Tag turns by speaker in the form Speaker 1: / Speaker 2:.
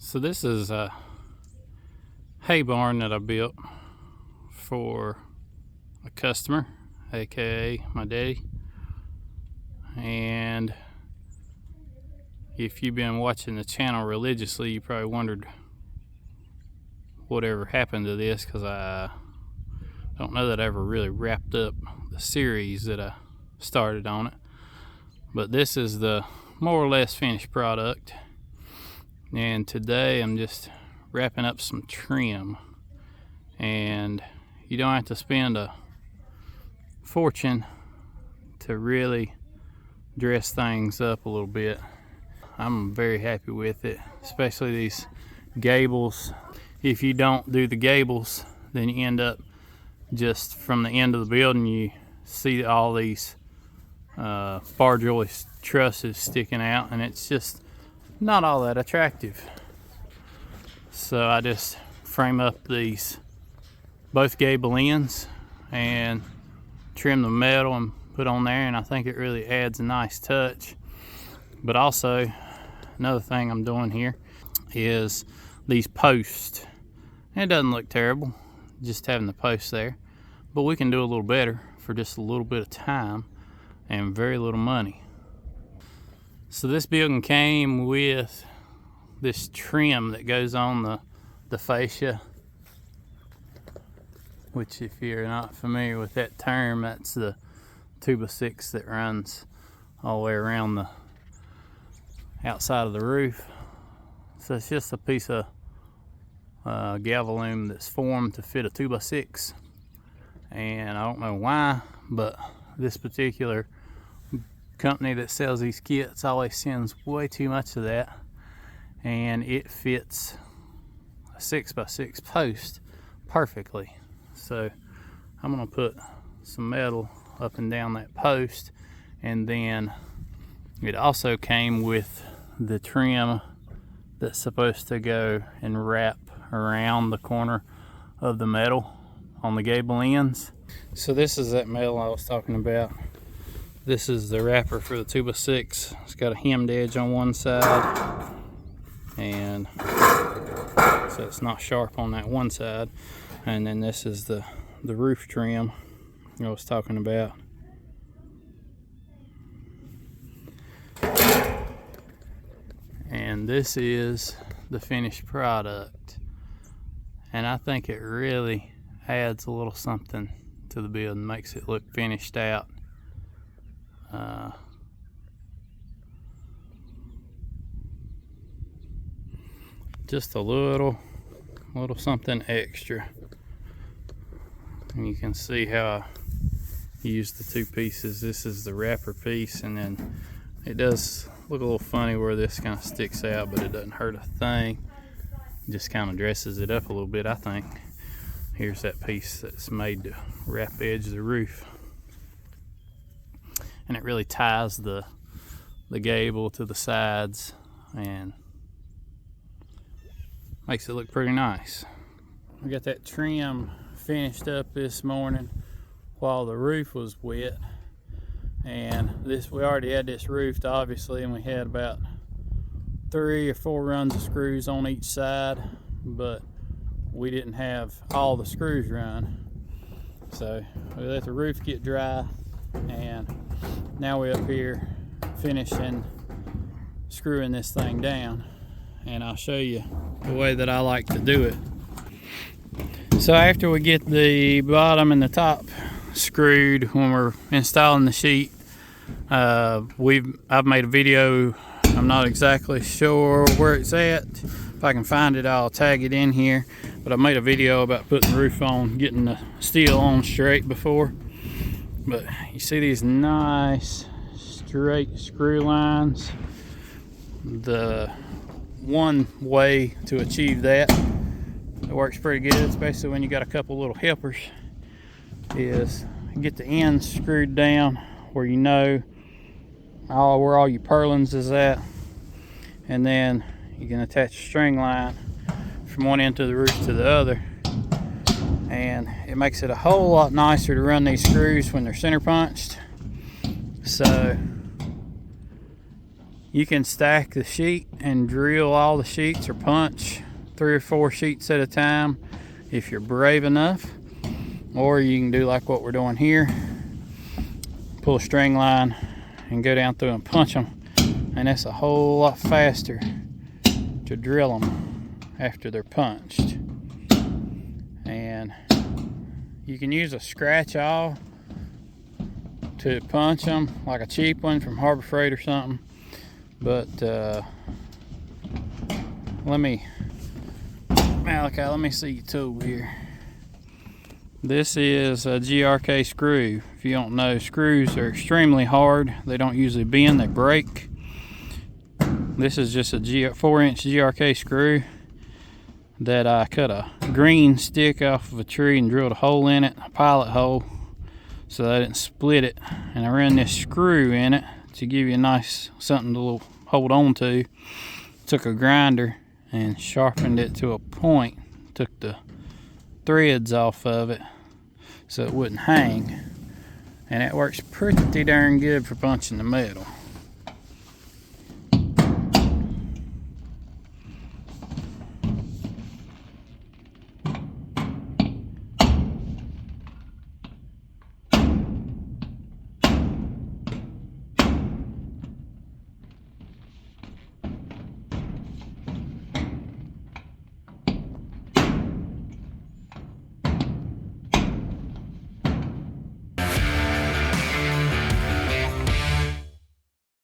Speaker 1: So this is a hay barn that I built for a customer, aka my daddy. And if you've been watching the channel religiously, you probably wondered whatever happened to this, because I don't know that I ever really wrapped up the series that I started on it. But this is the more or less finished product, and today I'm just wrapping up some trim. And you don't have to spend a fortune to really dress things up a little bit. I'm very happy with it, especially these gables. If you don't do the gables, then you end up just from the end of the building, you see all these bar joist trusses sticking out, and it's just not all that attractive. So I just frame up these both gable ends and trim the metal and put on there, and I think it really adds a nice touch. But also another thing I'm doing here is these posts. And it doesn't look terrible just having the posts there, but we can do a little better for just a little bit of time and very little money. So this building came with this trim that goes on the fascia, which, if you're not familiar with that term, that's the 2x6 that runs all the way around the outside of the roof. So it's just a piece of galvalume that's formed to fit a 2x6, and I don't know why, but this particular company that sells these kits always sends way too much of that, and it fits a 6x6 post perfectly. So I'm gonna put some metal up and down that post, and then it also came with the trim that's supposed to go and wrap around the corner of the metal on the gable ends. So this is that metal I was talking about. This is the wrapper for the 2x6. It's got a hemmed edge on one side, and so it's not sharp on that one side. And then this is the roof trim I was talking about. And this is the finished product, and I think it really adds a little something to the building, makes it look finished out. Just a little something extra. And you can see how I used the two pieces. This is the wrapper piece, and then it does look a little funny where this kind of sticks out, but it doesn't hurt a thing. It just kind of dresses it up a little bit, I think. Here's that piece that's made to wrap the edge of the roof, and it really ties the gable to the sides and makes it look pretty nice. We got that trim finished up this morning while the roof was wet, and we already had this roofed, obviously, and we had about 3 or 4 runs of screws on each side, but we didn't have all the screws run. So we let the roof get dry, and now we're up here finishing screwing this thing down, and I'll show you the way that I like to do it. So after we get the bottom and the top screwed, when we're installing the sheet, I've made a video. I'm not exactly sure where it's at. If I can find it, I'll tag it in here. But I made a video about putting the roof on, getting the steel on straight before. But you see these nice straight screw lines. The one way to achieve that, it works pretty good, especially when you got a couple little helpers, is get the ends screwed down where you know where all your purlins is at, and then you can attach a string line from one end of the roof to the other, and it makes it a whole lot nicer to run these screws when they're center punched. So You can stack the sheet and drill all the sheets, or punch 3 or 4 sheets at a time if you're brave enough. Or you can do like what we're doing here, pull a string line and go down through and punch them, and that's a whole lot faster to drill them after they're punched. And you can use a scratch awl to punch them, like a cheap one from Harbor Freight or something. But Malachi, let me see your tool here. This is a GRK screw. If you don't know, screws are extremely hard. They don't usually bend, they break. This is just a 4-inch GRK screw that I cut a green stick off of a tree and drilled a hole in it, a pilot hole, so that I didn't split it. And I ran this screw in it to give you a nice something to hold on to. Took a grinder and sharpened it to a point. Took the threads off of it so it wouldn't hang. And it works pretty darn good for punching the metal.